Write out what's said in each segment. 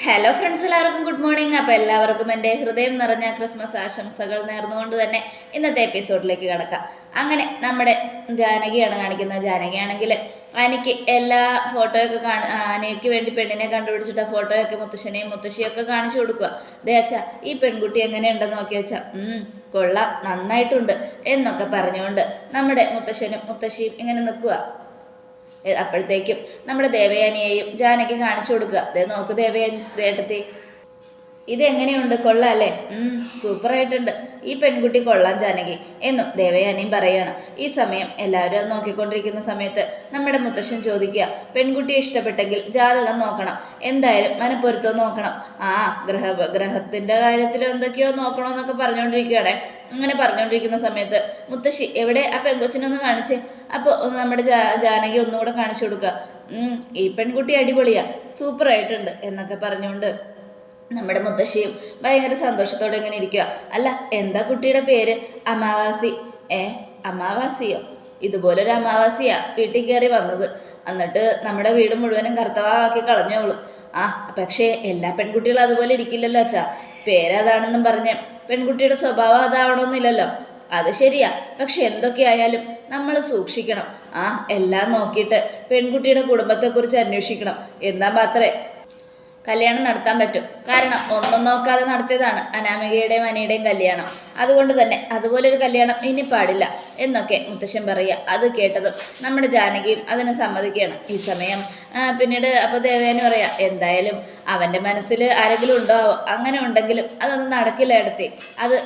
Hello friends, എല്ലാവർക്കും good morning. അപ്പോൾ എല്ലാവർക്കും എൻ്റെ ഹൃദയം നിറഞ്ഞ ക്രിസ്മസ് ആശംസകൾ നേർന്നുകൊണ്ട് തന്നെ ഇന്നത്തെ എപ്പിസോഡിലേക്ക് കിടക്കാം. അങ്ങനെ നമ്മുടെ ജാനകിയാണ് കാണിക്കുന്നത്. ജാനകിയാണെങ്കിൽ എനിക്ക് എല്ലാ ഫോട്ടോയൊക്കെ അനിക്ക് വേണ്ടി പെണ്ണിനെ കണ്ടുപിടിച്ചിട്ട് ഫോട്ടോയൊക്കെ മുത്തശ്ശനെയും മുത്തശ്ശിയൊക്കെ കാണിച്ചു കൊടുക്കുക. ദേ അച്ഛാ, ഈ പെൺകുട്ടി എങ്ങനെയുണ്ടെന്ന് നോക്കി വെച്ചാൽ കൊള്ളാം, നന്നായിട്ടുണ്ട് എന്നൊക്കെ പറഞ്ഞുകൊണ്ട് നമ്മുടെ മുത്തശ്ശനും മുത്തശ്ശിയും ഇങ്ങനെ നിൽക്കുക. അപ്പോഴത്തേക്കും നമ്മുടെ ദേവയാനിയെയും ജാനകി കാണിച്ചു കൊടുക്കുക. അതേ നോക്ക് ദേവയാനി ഏട്ടത്തി, ഇതെങ്ങനെയുണ്ട്, കൊള്ളാം അല്ലേ? സൂപ്പറായിട്ടുണ്ട്, ഈ പെൺകുട്ടി കൊള്ളാം ജാനകി എന്നും ദേവയാനിയും പറയാണ്. ഈ സമയം എല്ലാവരും അത് നോക്കിക്കൊണ്ടിരിക്കുന്ന സമയത്ത് നമ്മുടെ മുത്തശ്ശൻ ചോദിക്കുക, പെൺകുട്ടിയെ ഇഷ്ടപ്പെട്ടെങ്കിൽ ജാതകം നോക്കണം, എന്തായാലും മനപ്പൊരുത്തം നോക്കണം. ഗ്രഹത്തിന്റെ കാര്യത്തിൽ എന്തൊക്കെയോ നോക്കണമെന്നൊക്കെ പറഞ്ഞുകൊണ്ടിരിക്കുകയാണ്. അങ്ങനെ പറഞ്ഞുകൊണ്ടിരിക്കുന്ന സമയത്ത് മുത്തശ്ശി, എവിടെ ആ പെങ്കൊച്ചിനൊന്ന് കാണിച്ചേ. അപ്പോൾ നമ്മുടെ ജാനകി ഒന്നുകൂടെ കാണിച്ചു കൊടുക്കുക. ഈ പെൺകുട്ടി അടിപൊളിയാ, സൂപ്പറായിട്ടുണ്ട് എന്നൊക്കെ പറഞ്ഞുകൊണ്ട് നമ്മുടെ മുത്തശ്ശിയും ഭയങ്കര സന്തോഷത്തോടെ ഇങ്ങനെ ഇരിക്കുക. അല്ല, എന്താ കുട്ടിയുടെ പേര്? അമാവാസി. അമാവാസിയോ? ഇതുപോലൊരു അമാവാസിയാ വീട്ടിൽ കയറി വന്നത്, എന്നിട്ട് നമ്മുടെ വീട് മുഴുവനും കർത്തവാക്കി കളഞ്ഞോളൂ. പക്ഷേ എല്ലാ പെൺകുട്ടികളും അതുപോലെ ഇരിക്കില്ലല്ലോ അച്ഛാ. പേരതാണെന്നും പറഞ്ഞ് പെൺകുട്ടിയുടെ സ്വഭാവം അതാവണമെന്നില്ലല്ലോ. അത് ശരിയാ, പക്ഷെ എന്തൊക്കെയായാലും നമ്മൾ സൂക്ഷിക്കണം. എല്ലാം നോക്കിയിട്ട് പെൺകുട്ടിയുടെ കുടുംബത്തെക്കുറിച്ച് അന്വേഷിക്കണം. എന്നാൽ മാത്രമേ കല്യാണം നടത്താൻ പറ്റും. കാരണം ഒന്നും നോക്കാതെ നടത്തിയതാണ് അനാമികയുടെയും അനിയുടെയും കല്യാണം. അതുകൊണ്ട് തന്നെ അതുപോലൊരു കല്യാണം ഇനി പാടില്ല എന്നൊക്കെ മുത്തശ്ശൻ പറയുക. അത് കേട്ടതും നമ്മുടെ ജാനകിയും അതിന് സമ്മതിക്കുകയാണ്. ഈ സമയം പിന്നീട് അപ്പോൾ ദേവേന് പറയാം, എന്തായാലും അവൻ്റെ മനസ്സിൽ ആരെങ്കിലും ഉണ്ടോ, അങ്ങനെ ഉണ്ടെങ്കിലും അതൊന്നും നടക്കില്ല എടുത്തി. അത്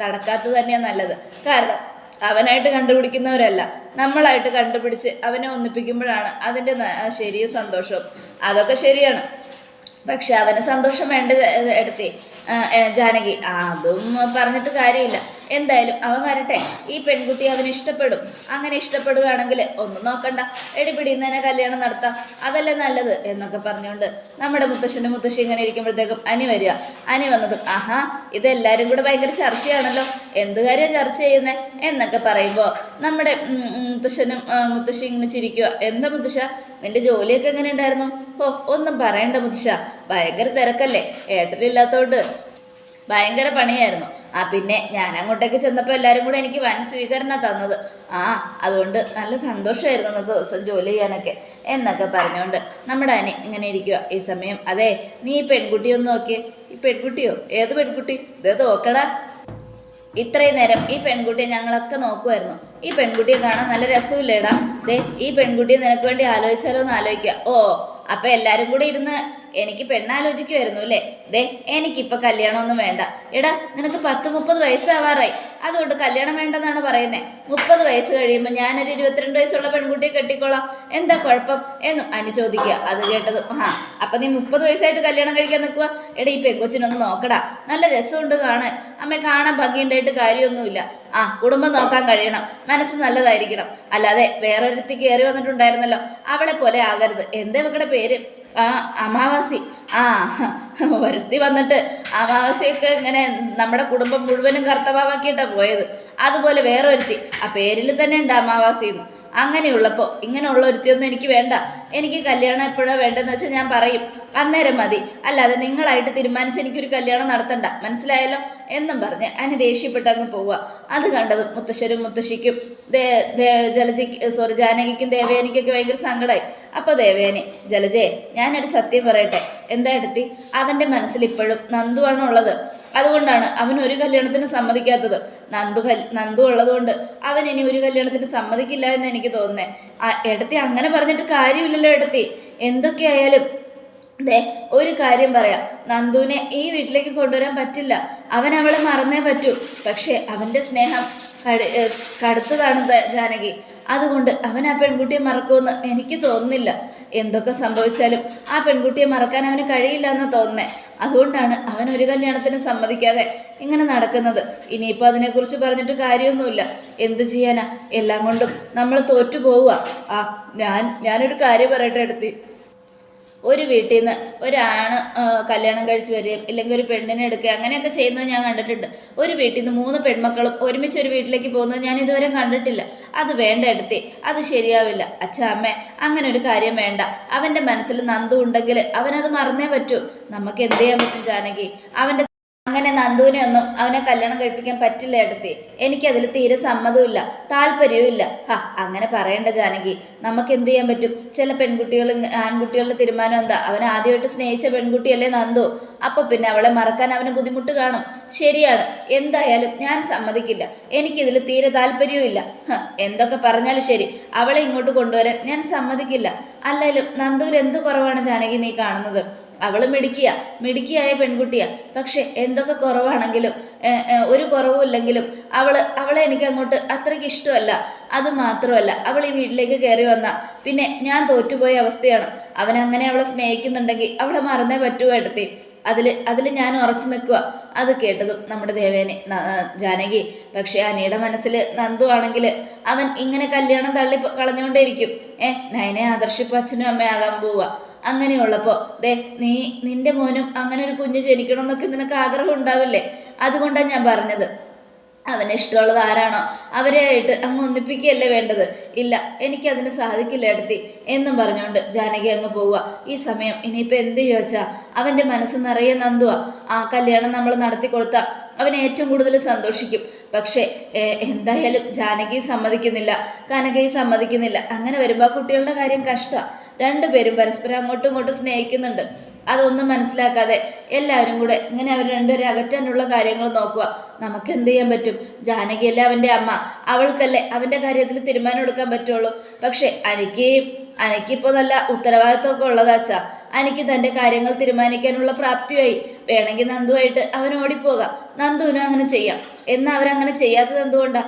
നടക്കാത്തത് തന്നെയാണ് നല്ലത്. കാരണം അവനായിട്ട് കണ്ടുപിടിക്കുന്നവരല്ല, നമ്മളായിട്ട് കണ്ടുപിടിച്ച് അവനെ ഒന്നിപ്പിക്കുമ്പോഴാണ് അതിൻ്റെ ശരിയും സന്തോഷവും. അതൊക്കെ ശരിയാണ്, പക്ഷെ അവന് സന്തോഷം വേണ്ട എടുത്തി ജാനകി. അതും പറഞ്ഞിട്ട് കാര്യമില്ല. എന്തായാലും അവൻ വരട്ടെ, ഈ പെൺകുട്ടി അവന് ഇഷ്ടപ്പെടും. അങ്ങനെ ഇഷ്ടപ്പെടുകയാണെങ്കിൽ ഒന്നും നോക്കണ്ട, എടിപിടിയിൽ നിന്ന് തന്നെ കല്യാണം നടത്താം, അതല്ലേ നല്ലത് എന്നൊക്കെ പറഞ്ഞുകൊണ്ട് നമ്മുടെ മുത്തശ്ശൻ്റെ മുത്തശ്ശി ഇങ്ങനെ ഇരിക്കുമ്പോഴത്തേക്കും അനി വരിക. അനി വന്നതും ഇതെല്ലാവരും കൂടെ ഭയങ്കര ചർച്ചയാണല്ലോ, എന്ത് കാര്യം ചർച്ച ചെയ്യുന്നത് എന്നൊക്കെ പറയുമ്പോൾ നമ്മുടെ മുത്തശ്ശനും മുത്തശ്ശി ഇങ്ങനെ ചിരിക്കുക. എന്താ മുത്തശ്ശ, നിന്റെ ജോലിയൊക്കെ എങ്ങനെ ഉണ്ടായിരുന്നു? ഒന്നും പറയണ്ട മുത്തശ്ശ, ഭയങ്കര തിരക്കല്ലേ, ഏട്ടനില്ലാത്തോണ്ട് ഭയങ്കര പണിയായിരുന്നു. പിന്നെ ഞാൻ അങ്ങോട്ടേക്ക് ചെന്നപ്പോൾ എല്ലാവരും കൂടെ എനിക്ക് വൻ സ്വീകരണം തന്നത്. അതുകൊണ്ട് നല്ല സന്തോഷമായിരുന്നു അന്നത്തെ ദിവസം ജോലി ചെയ്യാനൊക്കെ എന്നൊക്കെ പറഞ്ഞുകൊണ്ട് നമ്മുടെ അനി ഇങ്ങനെ ഇരിക്കുക. ഈ സമയം അതെ, നീ ഈ പെൺകുട്ടിയൊന്ന് നോക്കിയേ. ഈ പെൺകുട്ടിയോ? ഏത് പെൺകുട്ടി? ഇതേ നോക്കടാ. ഇത്രയും നേരം ഈ പെൺകുട്ടിയെ ഞങ്ങളൊക്കെ നോക്കുമായിരുന്നു. ഈ പെൺകുട്ടിയെ കാണാൻ നല്ല രസമില്ലേടാ. ഈ പെൺകുട്ടിയെ നിനക്ക് വേണ്ടി ആലോചിച്ചാലോ എന്ന് ആലോചിക്കുക. അപ്പം എല്ലാവരും കൂടി ഇരുന്ന് എനിക്ക് പെണ്ണാലോചിക്കുമായിരുന്നു അല്ലേ? എനിക്കിപ്പോൾ കല്യാണമൊന്നും വേണ്ട. എടാ, നിനക്ക് 10-30 വയസ്സാവാറായി, അതുകൊണ്ട് കല്യാണം വേണ്ടെന്നാണ് പറയുന്നത്. 30 വയസ്സ് കഴിയുമ്പോൾ ഞാനൊരു 22 വയസ്സുള്ള പെൺകുട്ടിയെ കെട്ടിക്കോളാം, എന്താ കുഴപ്പം എന്നും അനി ചോദിക്കുക. അത് കേട്ടതും അപ്പം നീ 30 വയസ്സായിട്ട് കല്യാണം കഴിക്കാൻ നിൽക്കുക? എടാ, ഈ പെങ്കൊച്ചിനൊന്ന് നോക്കടാ, നല്ല രസമുണ്ട് കാണാൻ. അമ്മ കാണാൻ ഭംഗിയുണ്ടായിട്ട് കാര്യമൊന്നുമില്ല. കുടുംബം നോക്കാൻ കഴിയണം, മനസ്സ് നല്ലതായിരിക്കണം. അല്ലാതെ വേറൊരുത്തി കയറി വന്നിട്ടുണ്ടായിരുന്നല്ലോ, അവളെ പോലെ ആകരുത്. എന്താ ഇവരുടെ പേര്? അമാവാസി. ഒരുത്തി വന്നിട്ട് അമാവാസിയൊക്കെ ഇങ്ങനെ നമ്മുടെ കുടുംബം മുഴുവനും കർത്തവാക്കിയിട്ടാണ് പോയത്. അതുപോലെ വേറെ ഒരുത്തി, പേരിൽ തന്നെ ഉണ്ട് അമാവാസി എന്ന്. അങ്ങനെയുള്ളപ്പോൾ ഇങ്ങനെയുള്ള ഒരുത്തിയൊന്നും എനിക്ക് വേണ്ട. എനിക്ക് കല്യാണം എപ്പോഴാണ് വേണ്ടതെന്ന് വെച്ചാൽ ഞാൻ പറയും, അന്നേരം മതി. അല്ലാതെ നിങ്ങളായിട്ട് തീരുമാനിച്ച് എനിക്കൊരു കല്യാണം നടത്തണ്ട, മനസ്സിലായല്ലോ എന്നും പറഞ്ഞ് അതിന് ദേഷ്യപ്പെട്ട് അങ്ങ് പോവുക. അത് കണ്ടതും മുത്തശ്ശനും മുത്തശ്ശിക്കും ജാനകിക്കും ദേവയാനിക്കൊക്കെ ഭയങ്കര സങ്കടമായി. അപ്പോൾ ദേവയാനി, ജലജയെ ഞാനൊരു സത്യം പറയട്ടെ. എന്താ എടുത്തി? അവൻ്റെ മനസ്സിൽ ഇപ്പോഴും നന്ദുവാണ് ഉള്ളത്. അതുകൊണ്ടാണ് അവൻ ഒരു കല്യാണത്തിന് സമ്മതിക്കാത്തത്. നന്ദു ഉള്ളതുകൊണ്ട് അവൻ ഇനി ഒരു കല്യാണത്തിന് സമ്മതിക്കില്ല എന്ന് എനിക്ക് തോന്നുന്നേ. എടുത്തി അങ്ങനെ പറഞ്ഞിട്ട് കാര്യമില്ലല്ലോ എടുത്തി. എന്തൊക്കെയായാലും ഒരു കാര്യം പറയാം, നന്ദുവിനെ ഈ വീട്ടിലേക്ക് കൊണ്ടുവരാൻ പറ്റില്ല. അവൻ അവളെ മറന്നേ പറ്റൂ. പക്ഷേ അവൻ്റെ സ്നേഹം കടുത്തതാണ് ജാനകി. അതുകൊണ്ട് അവൻ ആ പെൺകുട്ടിയെ മറക്കുമെന്ന് എനിക്ക് തോന്നുന്നില്ല. എന്തൊക്കെ സംഭവിച്ചാലും ആ പെൺകുട്ടിയെ മറക്കാൻ അവന് കഴിയില്ല എന്ന് തോന്നുന്നേ. അതുകൊണ്ടാണ് അവൻ ഒരു കല്യാണത്തിന് സമ്മതിക്കാതെ ഇങ്ങനെ നടക്കുന്നത്. ഇനിയിപ്പോൾ അതിനെക്കുറിച്ച് പറഞ്ഞിട്ട് കാര്യമൊന്നുമില്ല. എന്ത് ചെയ്യാനാ, എല്ലാം കൊണ്ടും നമ്മൾ തോറ്റു പോവുക. ഞാനൊരു കാര്യം പറയട്ടെ എടുത്തി. ഒരു വീട്ടിൽ നിന്ന് ഒരാണ് കല്യാണം കഴിച്ച് വരികയും ഇല്ലെങ്കിൽ ഒരു പെണ്ണിനെ എടുക്കുക അങ്ങനെയൊക്കെ ചെയ്യുന്നത് ഞാൻ കണ്ടിട്ടുണ്ട്. ഒരു വീട്ടിൽ നിന്ന് 3 പെൺമക്കളും ഒരുമിച്ച് ഒരു വീട്ടിലേക്ക് പോകുന്നത് ഞാൻ ഇതുവരെ കണ്ടിട്ടില്ല. അത് വേണ്ട എടുത്തേ, അത് ശരിയാവില്ല. അച്ഛാ അമ്മേ, അങ്ങനെ ഒരു കാര്യം വേണ്ട. അവൻ്റെ മനസ്സിൽ നന്ദു ഉണ്ടെങ്കിൽ അവനത് മറന്നേ പറ്റൂ. നമുക്ക് എന്ത് ചെയ്യാൻ പറ്റും ജാനകി? അവൻ്റെ അങ്ങനെ നന്ദുവിനെ ഒന്നും അവനെ കല്യാണം കഴിപ്പിക്കാൻ പറ്റില്ല ഏട്ടത്തി. എനിക്കതിൽ തീരെ സമ്മതവുമില്ല, താല്പര്യവും ഇല്ല. അങ്ങനെ പറയണ്ട ജാനകി. നമുക്ക് എന്ത് ചെയ്യാൻ പറ്റും? ചില പെൺകുട്ടികൾ ആൺകുട്ടികളുടെ തീരുമാനം എന്താ? അവൻ ആദ്യമായിട്ട് സ്നേഹിച്ച പെൺകുട്ടിയല്ലേ നന്ദു. അപ്പൊ പിന്നെ അവളെ മറക്കാൻ അവന് ബുദ്ധിമുട്ട് കാണും. ശരിയാണ്, എന്തായാലും ഞാൻ സമ്മതിക്കില്ല. എനിക്കിതിൽ തീരെ താല്പര്യവും ഇല്ല. എന്തൊക്കെ പറഞ്ഞാലും ശരി, അവളെ ഇങ്ങോട്ട് കൊണ്ടുവരാൻ ഞാൻ സമ്മതിക്കില്ല. അല്ലെങ്കിലും നന്ദുവിൽ എന്ത് കുറവാണ് ജാനകി നീ കാണുന്നത്? അവള് മിടുക്കിയായ പെൺകുട്ടിയാ. പക്ഷെ എന്തൊക്കെ കുറവാണെങ്കിലും ഒരു കുറവുമില്ലെങ്കിലും അവളെ എനിക്ക് അങ്ങോട്ട് അത്രയ്ക്ക് ഇഷ്ടമല്ല. അത് മാത്രമല്ല, അവൾ ഈ വീട്ടിലേക്ക് കയറി വന്ന പിന്നെ ഞാൻ തോറ്റുപോയ അവസ്ഥയാണ്. അവനങ്ങനെ അവളെ സ്നേഹിക്കുന്നുണ്ടെങ്കിൽ അവളെ മറന്നേ പറ്റുമോ എടുത്തി? അതിൽ ഞാൻ ഉറച്ചു നിൽക്കുക. അത് കേട്ടതും നമ്മുടെ ദേവേനെ ജാനകി. പക്ഷെ അനിയുടെ മനസ്സിൽ നന്ദു ആണെങ്കിൽ അവൻ ഇങ്ങനെ കല്യാണം തള്ളി കളഞ്ഞുകൊണ്ടേയിരിക്കും. നയനെ ആദർശിപ്പ് അച്ഛനും അമ്മയാകാൻ പോവുക. അങ്ങനെയുള്ളപ്പോൾ നിന്റെ മോനും അങ്ങനെ ഒരു കുഞ്ഞ് ജനിക്കണമെന്നൊക്കെ നിനക്ക് ആഗ്രഹം ഉണ്ടാവില്ലേ? അതുകൊണ്ടാണ് ഞാൻ പറഞ്ഞത്. അവന് ഇഷ്ടമുള്ളത് ആരാണോ അവരെ ആയിട്ട് അങ്ങ് ഒന്നിപ്പിക്കുകയല്ലേ വേണ്ടത്. ഇല്ല, എനിക്കതിന് സാധിക്കില്ല എടുത്തി എന്നും പറഞ്ഞുകൊണ്ട് ജാനകി അങ്ങ് പോവുക. ഈ സമയം ഇനിയിപ്പോൾ എന്ത് ചോദിച്ചാ അവൻ്റെ മനസ്സ് നിറയെ നന്ദുവാ. ആ കല്യാണം നമ്മൾ നടത്തി കൊടുത്താൽ അവൻ ഏറ്റവും കൂടുതൽ സന്തോഷിക്കും. പക്ഷേ എന്തായാലും ജാനകി സമ്മതിക്കുന്നില്ല, കനകയും സമ്മതിക്കുന്നില്ല. അങ്ങനെ വരുമ്പോൾ കുട്ടികളുടെ കാര്യം കഷ്ടമാണ്. രണ്ടുപേരും പരസ്പരം അങ്ങോട്ടും ഇങ്ങോട്ടും സ്നേഹിക്കുന്നുണ്ട്. അതൊന്നും മനസ്സിലാക്കാതെ എല്ലാവരും കൂടെ ഇങ്ങനെ അവർ രണ്ടുപേരും അകറ്റാനുള്ള കാര്യങ്ങൾ നോക്കുക. നമുക്ക് എന്ത് ചെയ്യാൻ പറ്റും? ജാനകിയല്ലേ അവൻ്റെ അമ്മ, അവൾക്കല്ലേ അവൻ്റെ കാര്യത്തിൽ തീരുമാനം എടുക്കാൻ പറ്റുള്ളൂ. പക്ഷെ എനിക്കിപ്പോൾ നല്ല ഉത്തരവാദിത്വമൊക്കെ ഉള്ളതാച്ചാ. എനിക്ക് തൻ്റെ കാര്യങ്ങൾ തീരുമാനിക്കാനുള്ള പ്രാപ്തിയായി. വേണമെങ്കിൽ നന്ദുവായിട്ട് അവൻ ഓടിപ്പോകാം. നന്ദുവിനും അങ്ങനെ ചെയ്യാം. എന്നാൽ അവരങ്ങനെ ചെയ്യാത്തത് എന്തുകൊണ്ടാ?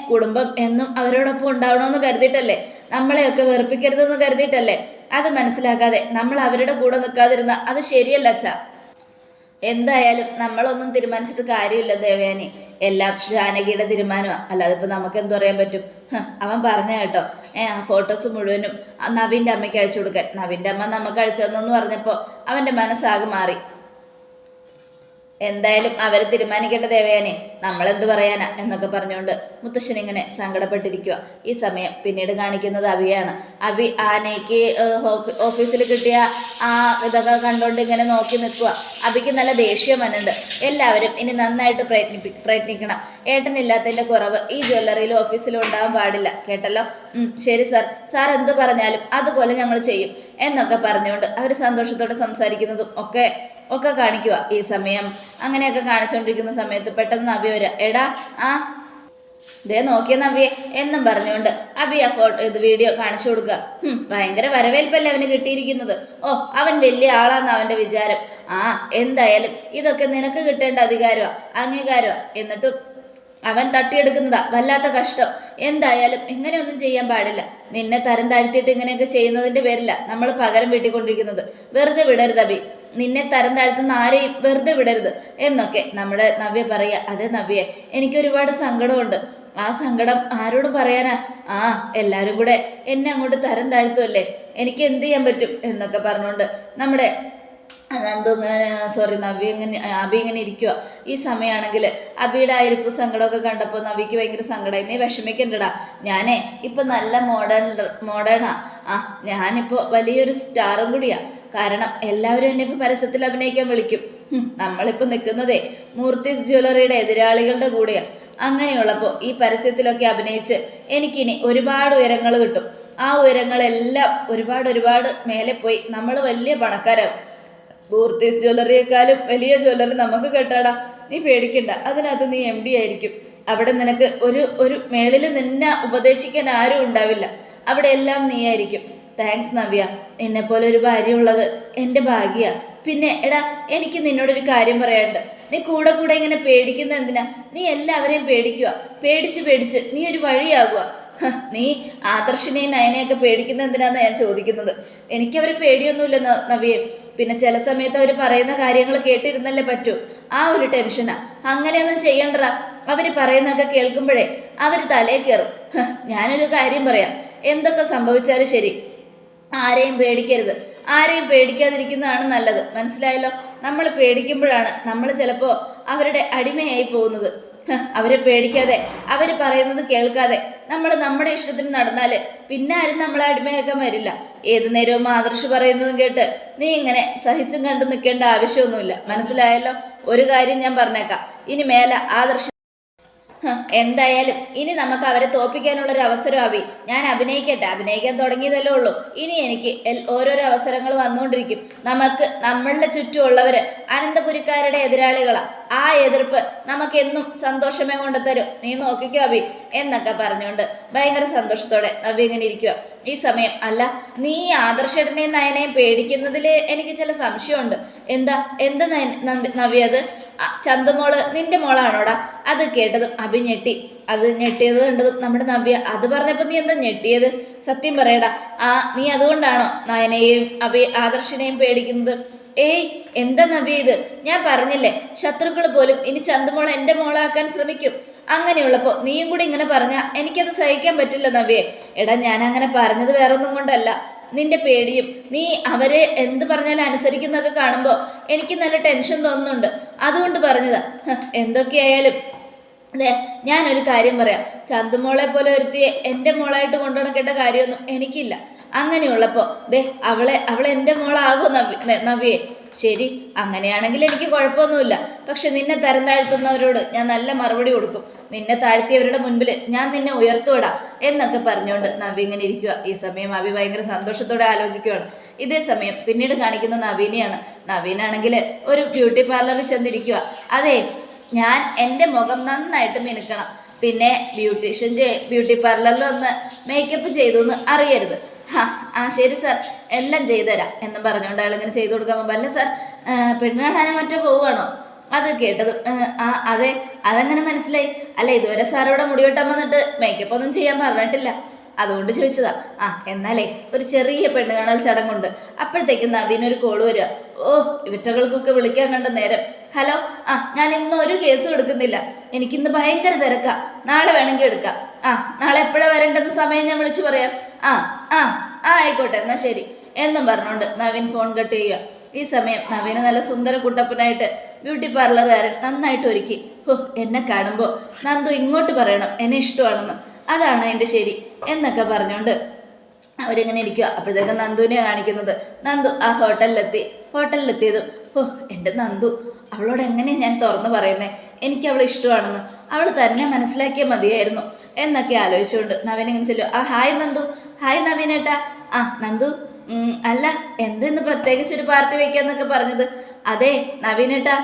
കുടുംബം എന്നും അവരോടൊപ്പം ഉണ്ടാവണമെന്ന് കരുതിയിട്ടല്ലേ? നമ്മളെയൊക്കെ വെറുപ്പിക്കരുതെന്ന് കരുതിയിട്ടല്ലേ? അത് മനസ്സിലാക്കാതെ നമ്മൾ അവരുടെ കൂടെ നിൽക്കാതിരുന്ന അത് ശരിയല്ല അച്ഛാ. എന്തായാലും നമ്മളൊന്നും തീരുമാനിച്ചിട്ട് കാര്യമില്ല ദേവയാനി. എല്ലാം ജാനകിയുടെ തീരുമാനമാണ്. അല്ലാതെ ഇപ്പം നമുക്ക് എന്തു പറയാൻ പറ്റും? അവൻ പറഞ്ഞ കേട്ടോ, ആ ഫോട്ടോസ് മുഴുവനും നവീൻ്റെ അമ്മയ്ക്ക് അയച്ചു കൊടുക്കാൻ. നവീൻ്റെ അമ്മ നമുക്ക് അയച്ചു തന്നെന്ന് പറഞ്ഞപ്പോൾ അവൻ്റെ മനസ്സാകെ മാറി. എന്തായാലും അവർ തീരുമാനിക്കേണ്ട ദേവയാനെ, നമ്മളെന്ത് പറയാനാ എന്നൊക്കെ പറഞ്ഞുകൊണ്ട് മുത്തശ്ശൻ ഇങ്ങനെ സങ്കടപ്പെട്ടിരിക്കുക. ഈ സമയം പിന്നീട് കാണിക്കുന്നത് അഭിയാണ്. അഭി ആനയ്ക്ക് ഓഫീസിൽ കിട്ടിയ ആ ഇതൊക്കെ കണ്ടുകൊണ്ട് ഇങ്ങനെ നോക്കി നിൽക്കുക. അഭിക്ക് നല്ല ദേഷ്യം വന്നുണ്ട്. എല്ലാവരും ഇനി നന്നായിട്ട് പ്രയത്നിക്കണം. ഏട്ടനില്ലാത്തതിൻ്റെ കുറവ് ഈ ജ്വല്ലറിയിലും ഓഫീസിലും ഉണ്ടാകാൻ പാടില്ല. കേട്ടല്ലോ? ശരി സാർ എന്ത് പറഞ്ഞാലും അതുപോലെ ഞങ്ങൾ ചെയ്യും എന്നൊക്കെ പറഞ്ഞുകൊണ്ട് അവർ സന്തോഷത്തോടെ സംസാരിക്കുന്നതും ഒക്കെ കാണിക്കുക. ഈ സമയം അങ്ങനെയൊക്കെ കാണിച്ചുകൊണ്ടിരിക്കുന്ന സമയത്ത് പെട്ടെന്ന് നവ്യ വരിക. എടാ നോക്കിയ നവ്യെ എന്നും പറഞ്ഞുകൊണ്ട് അഭി ആ വീഡിയോ കാണിച്ചു കൊടുക്കുക. ഭയങ്കര വരവേൽപ്പല്ലേ അവന് കിട്ടിയിരിക്കുന്നത്. അവൻ വലിയ ആളാന്ന് അവൻ്റെ വിചാരം. എന്തായാലും ഇതൊക്കെ നിനക്ക് കിട്ടേണ്ട അംഗീകാരമാ. എന്നിട്ടും അവൻ തട്ടിയെടുക്കുന്നതാ. വല്ലാത്ത കഷ്ടം. എന്തായാലും ഇങ്ങനെയൊന്നും ചെയ്യാൻ പാടില്ല. നിന്നെ തരം താഴ്ത്തിയിട്ട് ഇങ്ങനെയൊക്കെ ചെയ്യുന്നതിൻ്റെ പേരില്ല നമ്മൾ പകരം വീട്ടിക്കൊണ്ടിരിക്കുന്നത്. വെറുതെ വിടരുത് അഭി. നിന്നെ തരം താഴ്ത്തുന്ന ആരെയും വെറുതെ വിടരുത് എന്നൊക്കെ നമ്മുടെ നവ്യ പറയുക. അതെ നവ്യെ, എനിക്കൊരുപാട് സങ്കടമുണ്ട്. ആ സങ്കടം ആരോടും പറയാനാ? എല്ലാവരും കൂടെ എന്നെ അങ്ങോട്ട് തരം താഴ്ത്തുമല്ലേ. എനിക്ക് എന്ത് ചെയ്യാൻ പറ്റും എന്നൊക്കെ പറഞ്ഞുകൊണ്ട് നമ്മുടെ അബി ഇങ്ങനെ ഇരിക്കുക. ഈ സമയമാണെങ്കിൽ അബിയുടെ ആ ഇരിപ്പ് സങ്കടമൊക്കെ കണ്ടപ്പോൾ നവിക്ക് ഭയങ്കര സങ്കടമായി. നീ വിഷമിക്കണ്ടടാ, ഞാനേ ഇപ്പം നല്ല മോഡേണാ. ഞാനിപ്പോൾ വലിയൊരു സ്റ്റാറും കൂടിയാ. കാരണം എല്ലാവരും എന്നെ ഇപ്പോൾ പരസ്യത്തിൽ അഭിനയിക്കാൻ വിളിക്കും. നമ്മളിപ്പോൾ നിൽക്കുന്നതേ മൂർത്തീസ് ജ്വല്ലറിയുടെ എതിരാളികളുടെ കൂടെയാണ്. അങ്ങനെയുള്ളപ്പോൾ ഈ പരസ്യത്തിലൊക്കെ അഭിനയിച്ച് എനിക്കിനി ഒരുപാട് ഉയരങ്ങൾ കിട്ടും. ആ ഉയരങ്ങളെല്ലാം ഒരുപാട് മേലെ പോയി നമ്മൾ വലിയ പണക്കാരാകും. മൂർത്തീസ് ജ്വല്ലറിയേക്കാളും വലിയ ജ്വല്ലറി നമുക്ക് കെട്ടാടാ. നീ പേടിക്കണ്ട, അതിനകത്ത് നീ MD ആയിരിക്കും. അവിടെ നിനക്ക് ഒരു മേളിൽ നിന്നെ ഉപദേശിക്കാൻ ആരും ഉണ്ടാവില്ല. അവിടെ എല്ലാം നീ ആയിരിക്കും. താങ്ക്സ് നവ്യ, എന്നെപ്പോലെ ഒരു ഭാര്യ ഉള്ളത് എൻ്റെ ഭാഗ്യ. പിന്നെ എടാ, എനിക്ക് നിന്നോടൊരു കാര്യം പറയാനുണ്ട്. നീ കൂടെ ഇങ്ങനെ പേടിക്കുന്ന എന്തിനാ? നീ എല്ലാവരെയും പേടിച്ച് നീ ഒരു വഴിയാകുക. നീ ആദർശിനെയും നയനെയൊക്കെ പേടിക്കുന്ന എന്തിനാന്ന് ഞാൻ ചോദിക്കുന്നത്. എനിക്കവർ പേടിയൊന്നുമില്ല നവ്യെ. പിന്നെ ചില സമയത്ത് അവർ പറയുന്ന കാര്യങ്ങൾ കേട്ടിരുന്നല്ലേ പറ്റൂ. ആ ഒരു ടെൻഷനാ. അങ്ങനെയൊന്നും ചെയ്യണ്ടടാ. അവർ പറയുന്നതൊക്കെ കേൾക്കുമ്പോഴേ അവർ തലേ കയറും. ഞാനൊരു കാര്യം പറയാം, എന്തൊക്കെ സംഭവിച്ചാലും ശരി, ആരെയും പേടിക്കരുത്. ആരെയും പേടിക്കാതിരിക്കുന്നതാണ് നല്ലത്. മനസ്സിലായല്ലോ? നമ്മൾ പേടിക്കുമ്പോഴാണ് നമ്മൾ ചിലപ്പോൾ അവരുടെ അടിമയായി പോകുന്നത്. അവരെ പേടിക്കാതെ അവർ പറയുന്നത് കേൾക്കാതെ നമ്മൾ നമ്മുടെ ഇഷ്ടത്തിന് നടന്നാൽ പിന്നെ ആരും നമ്മളെ അടിമയാക്കാൻ വരില്ല. ഏതു നേരവും ആദർശ് പറയുന്നതും കേട്ട് നീ ഇങ്ങനെ സഹിച്ചും കണ്ടു നിൽക്കേണ്ട ആവശ്യമൊന്നുമില്ല. മനസ്സിലായല്ലോ? ഒരു കാര്യം ഞാൻ പറഞ്ഞേക്കാം, ഇനി മേലെ ആദർശ് എന്തായാലും ഇനി നമുക്ക് അവരെ തോൽപ്പിക്കാനുള്ളൊരു അവസരം അഭി. ഞാൻ അഭിനയിക്കാൻ തുടങ്ങിയതല്ലേ ഉള്ളൂ. ഇനി എനിക്ക് ഓരോരോ അവസരങ്ങൾ വന്നുകൊണ്ടിരിക്കും. നമ്മളുടെ ചുറ്റുമുള്ളവര് അനന്തപുരിക്കാരുടെ എതിരാളികളാ. ആ എതിർപ്പ് നമുക്ക് എന്നും സന്തോഷമേ കൊണ്ടുതരും. നീ നോക്കിക്കോ അഭി എന്നൊക്കെ പറഞ്ഞുകൊണ്ട് ഭയങ്കര സന്തോഷത്തോടെ നവ്യ ഇങ്ങനെ ഇരിക്കുക. ഈ സമയം അല്ല, നീ ആദർശേട്ടനെയും നയനെയും പേടിക്കുന്നതിൽ എനിക്ക് ചില സംശയമുണ്ട്. എന്താ നവ്യ അത്? ചന്തുമോള് നിന്റെ മോളാണോടാ? അത് കേട്ടതും അഭി ഞെട്ടി. അത് ഞെട്ടിയത് കണ്ടതും നമ്മുടെ നവ്യ അത് പറഞ്ഞപ്പോൾ നീ എന്താ ഞെട്ടിയത്? സത്യം പറയടാ, നീ അതുകൊണ്ടാണോ നയനെയും ആദർശിനെയും പേടിക്കുന്നത്? ഏയ് എന്താ നവ്യ ഇത്? ഞാൻ പറഞ്ഞില്ലേ, ശത്രുക്കൾ പോലും ഇനി ചന്തുമോളെ എൻ്റെ മോളാക്കാൻ ശ്രമിക്കും. അങ്ങനെയുള്ളപ്പോൾ നീയും കൂടി ഇങ്ങനെ പറഞ്ഞാൽ എനിക്കത് സഹിക്കാൻ പറ്റില്ല നവ്യേ. എടാ, ഞാൻ അങ്ങനെ പറഞ്ഞത് വേറൊന്നും കൊണ്ടല്ല. നിന്റെ പേടിയും നീ അവരെ എന്ത് പറഞ്ഞാലും അനുസരിക്കുന്നതൊക്കെ കാണുമ്പോൾ എനിക്ക് നല്ല ടെൻഷൻ തോന്നുന്നുണ്ട്. അതുകൊണ്ട് പറഞ്ഞതാ. എന്തൊക്കെയായാലും അതെ, ഞാനൊരു കാര്യം പറയാം. ചന്തുമോളെ പോലെ ഒരുത്തിയെ എൻ്റെ മോളായിട്ട് കൊണ്ടുനടക്കേണ്ട കാര്യമൊന്നും എനിക്കില്ല. അങ്ങനെയുള്ളപ്പോൾ അവളെ എൻ്റെ മോളാകോ നവ്യേ? ശരി, അങ്ങനെയാണെങ്കിൽ എനിക്ക് കുഴപ്പമൊന്നുമില്ല. പക്ഷെ നിന്നെ തരം താഴ്ത്തുന്നവരോട് ഞാൻ നല്ല മറുപടി കൊടുക്കും. നിന്നെ താഴ്ത്തിയവരുടെ മുൻപിൽ ഞാൻ നിന്നെ ഉയർത്തുവിടാം എന്നൊക്കെ പറഞ്ഞുകൊണ്ട് നവ്യ ഇങ്ങനെ ഇരിക്കുക. ഈ സമയം അഭി ഭയങ്കര സന്തോഷത്തോടെ ആലോചിക്കുകയാണ്. ഇതേ സമയം പിന്നീട് കാണിക്കുന്ന നവീനെയാണ്. നവീനാണെങ്കിൽ ഒരു ബ്യൂട്ടി പാർലറിൽ ചെന്നിരിക്കുക. അതെ, ഞാൻ എൻ്റെ മുഖം നന്നായിട്ട് മിനുക്കണം, പിന്നെ ബ്യൂട്ടി പാർലറിൽ ഒന്ന് മേക്കപ്പ് ചെയ്തു എന്ന് അറിയരുത്. ശരി സാർ, എല്ലാം ചെയ്തുതരാം എന്ന് പറഞ്ഞുകൊണ്ട് അയാളിങ്ങനെ ചെയ്തു കൊടുക്കാൻ പോകുമ്പോൾ, അല്ല സാർ പെണ്ണ് കാണാനോ മറ്റോ പോവുകയാണോ? അത് കേട്ടതും അതെ, അതെങ്ങനെ മനസ്സിലായി? അല്ല, ഇതുവരെ സാർ ഇവിടെ മുടി വെട്ടാൻ വന്നിട്ട് മേക്കപ്പ് ഒന്നും ചെയ്യാൻ പറഞ്ഞിട്ടില്ല, അതുകൊണ്ട് ചോദിച്ചതാ. എന്നാലേ ഒരു ചെറിയ പെണ്ണ് കാണൽ ചടങ്ങുണ്ട്. അപ്പോഴത്തേക്കും നവീനൊരു കോള് വരിക. ഇവറ്റകൾക്കൊക്കെ വിളിക്കാൻ കണ്ട നേരം. ഹലോ, ഞാൻ ഇന്ന് ഒരു കേസും എടുക്കുന്നില്ല, എനിക്കിന്ന് ഭയങ്കര തിരക്കാ, നാളെ വേണമെങ്കിൽ എടുക്കാം. നാളെ എപ്പോഴാണ് വരേണ്ടെന്ന സമയം ഞാൻ വിളിച്ചു പറയാം. ആയിക്കോട്ടെ, എന്നാ ശരി എന്നും പറഞ്ഞുകൊണ്ട് നവീൻ ഫോൺ കട്ട് ചെയ്യുക. ഈ സമയം നവീന് നല്ല സുന്ദര കുട്ടപ്പനായിട്ട് ബ്യൂട്ടി പാർലറുകാരൻ നന്നായിട്ട് ഒരുക്കി. എന്നെ കാണുമ്പോൾ നന്ദു ഇങ്ങോട്ട് പറയണം എന്നെ ഇഷ്ടമാണെന്ന്, അതാണ് എൻ്റെ ശരി എന്നൊക്കെ പറഞ്ഞുകൊണ്ട് അവരിങ്ങനെ ഇരിക്കുക. അപ്പോഴത്തേക്കും നന്ദുവിനെ കാണിക്കുന്നത്. നന്ദു ആ ഹോട്ടലിലെത്തിയതും എൻ്റെ നന്ദു, അവളോട് എങ്ങനെയാണ് ഞാൻ തുറന്നു പറയുന്നത്? എനിക്ക് അവളെ ഇഷ്ടമാണെന്ന് അവൾ തന്നെ മനസ്സിലാക്കിയാൽ മതിയായിരുന്നു എന്നൊക്കെ ആലോചിച്ചുകൊണ്ട് നവീൻ ഇങ്ങനെ ചെല്ലും. ഹായ് നന്ദു. ഹായ് നവീനേട്ടാ. നന്ദു, അല്ല എന്തിന്ന് പ്രത്യേകിച്ചൊരു പാർട്ടി വയ്ക്കാന്നൊക്കെ പറഞ്ഞത്? അതെ നവീനേട്ടാ,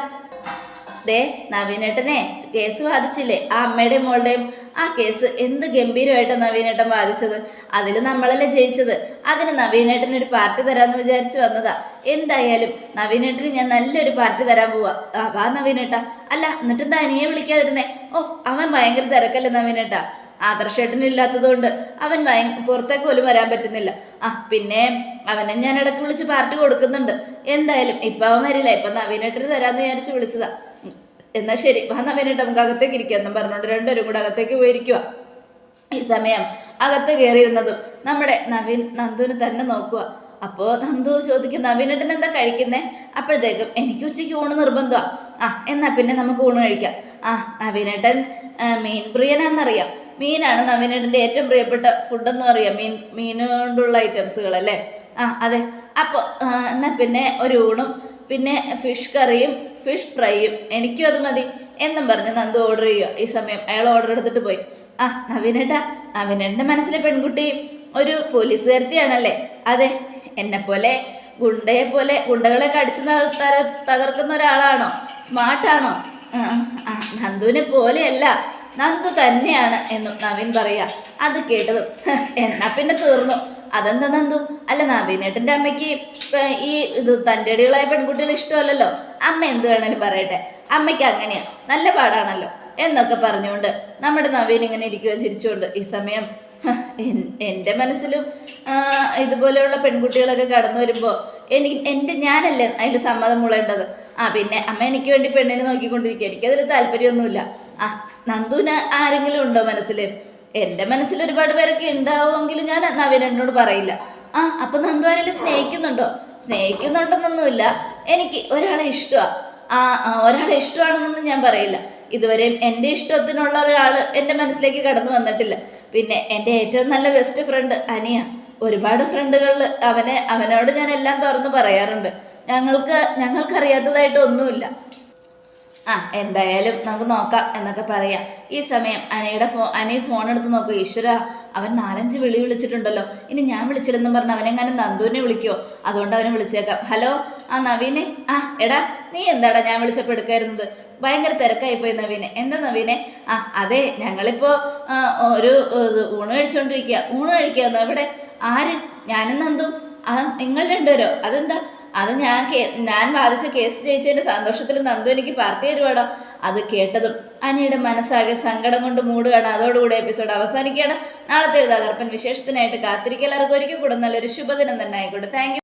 നവീനേട്ടനെ കേസ് ബാധിച്ചില്ലേ, ആ അമ്മയുടെയും മോളുടെയും ആ കേസ് എന്ത് ഗംഭീരമായിട്ടാണ് നവീനേട്ടൻ ബാധിച്ചത്. അതിൽ നമ്മളല്ലേ ജയിച്ചത്. അതിന് നവീനേട്ടന് ഒരു പാർട്ടി തരാമെന്ന് വിചാരിച്ച് വന്നതാ. എന്തായാലും നവീനേട്ടന് ഞാൻ നല്ലൊരു പാർട്ടി തരാൻ പോവാ. വാ നവീനേട്ടാ. അല്ല, എന്നിട്ടെന്താ അനിയെ വിളിക്കാതിരുന്നേ? അവൻ ഭയങ്കര തിരക്കല്ലേ നവീനേട്ടാ. ആദർശേട്ടനില്ലാത്തത് കൊണ്ട് അവൻ പുറത്തേക്ക് പോലും വരാൻ പറ്റുന്നില്ല. പിന്നെ അവനെ ഞാൻ ഇടയ്ക്ക് വിളിച്ച് പാർട്ടി കൊടുക്കുന്നുണ്ട്. എന്തായാലും ഇപ്പം അവൻ വരില്ല, ഇപ്പം നവീനേട്ടന് തരാമെന്ന് വിചാരിച്ച് വിളിച്ചതാ. എന്നാൽ ശരി, വാ നവീനേട്ട, നമുക്ക് അകത്തേക്ക് ഇരിക്കുക എന്നും പറഞ്ഞുകൊണ്ട് രണ്ടുപേരും കൂടെ അകത്തേക്ക് പോയിരിക്കുക. ഈ സമയം അകത്ത് കയറിയിരുന്നതും നമ്മുടെ നന്ദുവിന് തന്നെ നോക്കുക. അപ്പോൾ നന്ദു ചോദിക്കും, നവീനേട്ടൻ എന്താ കഴിക്കുന്നേ? അപ്പോഴത്തേക്കും എനിക്ക് ഉച്ചയ്ക്ക് ഊണ് നിർബന്ധമാണ്. എന്നാൽ പിന്നെ നമുക്ക് ഊണ് കഴിക്കാം. നവീനേട്ടൻ മീൻ പ്രിയനാണെന്നറിയാം. മീനാണ് നവീനേട്ടൻ്റെ ഏറ്റവും പ്രിയപ്പെട്ട ഫുഡെന്ന് പറയാം. മീൻ കൊണ്ടുള്ള ഐറ്റംസുകളല്ലേ? അതെ. അപ്പോൾ എന്നാൽ പിന്നെ ഒരു ഊണും പിന്നെ ഫിഷ് കറിയും ഫിഷ് ഫ്രൈയും എനിക്കും അത് മതി എന്നും പറഞ്ഞ് നന്ദു ഓർഡർ ചെയ്യുക. ഈ സമയം അയാൾ ഓർഡർ എടുത്തിട്ട് പോയി. നവീനേട്ടാ, നവീനേട്ടൻ്റെ മനസ്സിലെ പെൺകുട്ടി ഒരു പോലീസുകാരത്തിയാണല്ലേ? അതെ, എന്നെപ്പോലെ ഗുണ്ടകളെ അടിച്ച് തകർക്കുന്ന ഒരാളാണോ? സ്മാർട്ടാണോ? നന്ദുവിനെ പോലെയല്ല, നന്ദു തന്നെയാണ് എന്നും നവീൻ പറയാ. അത് കേട്ടതും എന്നാ പിന്നെ തീർന്നു. അതെന്താ നന്ദു? അല്ല, നവീനേട്ടൻ്റെ അമ്മയ്ക്ക് ഈ തൻ്റെ അടികളായ പെൺകുട്ടികൾ ഇഷ്ടമല്ലല്ലോ. അമ്മ എന്ത് വേണേലും പറയട്ടെ, അമ്മയ്ക്ക് അങ്ങനെയാ, നല്ല പാടാണല്ലോ എന്നൊക്കെ പറഞ്ഞുകൊണ്ട് നമ്മുടെ നവീൻ ഇങ്ങനെ ഇരിക്കുക ചിരിച്ചുകൊണ്ട്. ഈ സമയം എൻ്റെ മനസ്സിലും ഇതുപോലെയുള്ള പെൺകുട്ടികളൊക്കെ കടന്നു വരുമ്പോൾ ഞാനല്ലേ അതിൽ സമ്മതം മുളേണ്ടത്. പിന്നെ അമ്മ എനിക്ക് വേണ്ടി പെണ്ണിനെ നോക്കിക്കൊണ്ടിരിക്കുക, എനിക്കതിൽ താല്പര്യമൊന്നുമില്ല. നന്ദുവിന് ആരെങ്കിലും ഉണ്ടോ മനസ്സിൽ? എൻ്റെ മനസ്സിൽ ഒരുപാട് പേരൊക്കെ ഉണ്ടാവുമെങ്കിലും ഞാൻ നവീനേട്ടനോട് പറയില്ല. ആ അപ്പം നന്ദു ആരെങ്കിലും സ്നേഹിക്കുന്നുണ്ടോ? സ്നേഹിക്കുന്നുണ്ടെന്നൊന്നുമില്ല, എനിക്ക് ഒരാളെ ഇഷ്ടമാണ്. ഒരാളെ ഇഷ്ടമാണെന്നൊന്നും ഞാൻ പറയില്ല. ഇതുവരെയും എൻ്റെ ഇഷ്ടത്തിനുള്ള ഒരാൾ എൻ്റെ മനസ്സിലേക്ക് കടന്നു വന്നിട്ടില്ല. പിന്നെ എൻ്റെ ഏറ്റവും നല്ല ബെസ്റ്റ് ഫ്രണ്ട് അനിയ. ഒരുപാട് ഫ്രണ്ടുകളിൽ അവനോട് ഞാൻ എല്ലാം തുറന്ന് പറയാറുണ്ട്. ഞങ്ങൾക്കറിയാത്തതായിട്ട് ഒന്നുമില്ല. എന്തായാലും നമുക്ക് നോക്കാം എന്നൊക്കെ പറയാം. ഈ സമയം അനി ഫോൺ എടുത്ത് നോക്കൂ. ഈശ്വര, അവൻ 4-5 വിളിച്ചിട്ടുണ്ടല്ലോ. ഇനി ഞാൻ വിളിച്ചില്ലെന്നും പറഞ്ഞ് അവനെങ്ങാനും നന്ദുവിനെ വിളിക്കുമോ? അതുകൊണ്ട് അവനെ വിളിച്ചേക്കാം. ഹലോ, നവീനെ. എടാ, നീ എന്താടാ ഞാൻ വിളിച്ചപ്പോൾ എടുക്കായിരുന്നത്? ഭയങ്കര തിരക്കായിപ്പോയി നവീനെ. എന്താ നവീനെ? അതെ, ഞങ്ങളിപ്പോൾ ഒരു ഊണ് കഴിച്ചുകൊണ്ടിരിക്കുക. ഊണ് കഴിക്കാമെന്നോ? എവിടെ? ആര്? ഞാനും നന്ദും. നിങ്ങൾ രണ്ടുപേരോ? അതെന്താ? അത് ഞാൻ വാദിച്ച കേസ് ജയിച്ചതിന്റെ സന്തോഷത്തിൽ നന്ദു എനിക്ക് പാർട്ടി തരുവാടോ. അത് കേട്ടതും അനിയുടെ മനസ്സാകെ സങ്കടം കൊണ്ട് മൂടുകയാണ്. അതോടുകൂടി എപ്പിസോഡ് അവസാനിക്കുകയാണ്. നാളത്തെ ഒരു തകർപ്പൻ വിശേഷത്തിനായിട്ട് കാത്തിരിക്കുക. എല്ലാവർക്കും ഒരിക്കൽ കൂടെ നല്ലൊരു ശുഭദിനം തന്നെ ആയിക്കോട്ടെ. Thank you.